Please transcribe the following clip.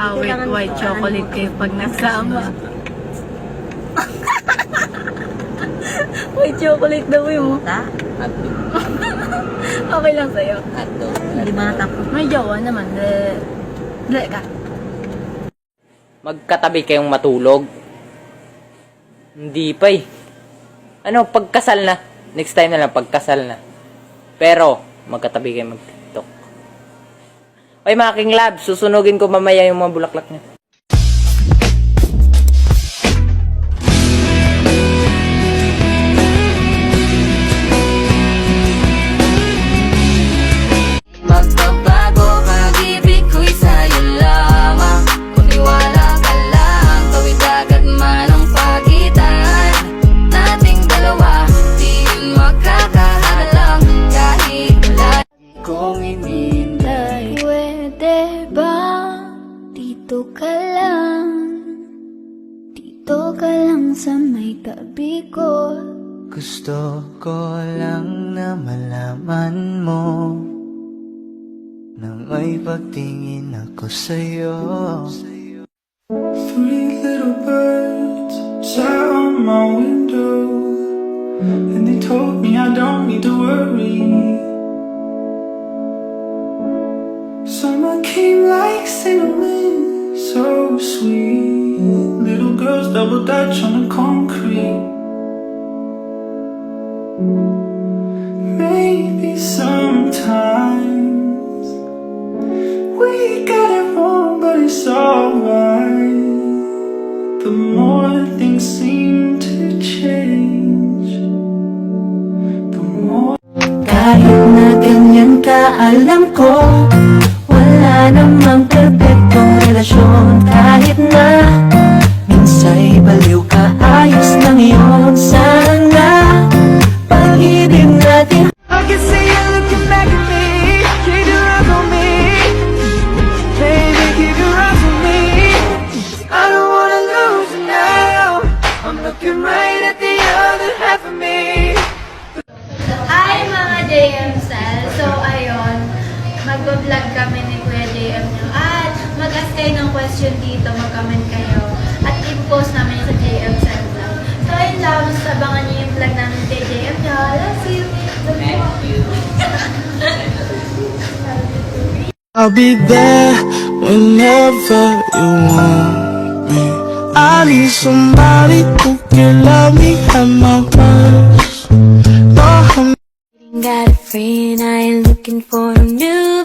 awit white chocolate kayo pag nasama. White chocolate daw yung Ta? okay lang sa'yo. Hindi mata po. May jowa naman. Dali ka. Magkatabi kayong matulog? Hindi pa eh. Ano, pagkasal na. Next time na lang, pagkasal na. Pero, magkatabi kayo mag-TikTok. Okay mga King Lab, susunugin ko mamaya yung mga bulaklak niya. Magbabago, pag-ibig ko'y sa'yo lamang. Kung iwala ka lang, tawid agad man ang pagitan nating dalawa, di yun makakahalang kahit wala kong inintay. Pwede ba dito ka lang? Dito ka lang sa may tabi ko. Gusto ko lang na malaman mo na may pagtingin ako sa'yo. Three little birds sat on my window, and they told me I don't need to worry. Summer came like cinnamon, so sweet. Little girls double dutch on the concrete. Maybe sometimes we got it wrong, but it's alright. The more things seem to change, the more. Kahit na ganyan ka, alam ko wala namang perfectong relasyon. Kahit na minsa'y baliw ka, ayos lang yun. Sana pag-ibig natin. I can see you looking back at me. Keep your eyes on me, baby, keep your eyes on me. I don't wanna lose you now. I'm looking right at the other half of me. Hi mga JM Cell! So ayun, mag-vlog kami ni Kuya JM nyo. At mag-ask kayo ng question dito, mag-comment kayo. At i-post namin sa JM Cell vlog. So ayun lang, sabangan nyo yung vlog namin kay JM nyo. Love you! Thank you! I'll be there whenever you want me. I need somebody who can love me at my worst. No, I'm Got a friend, I ain't looking for a new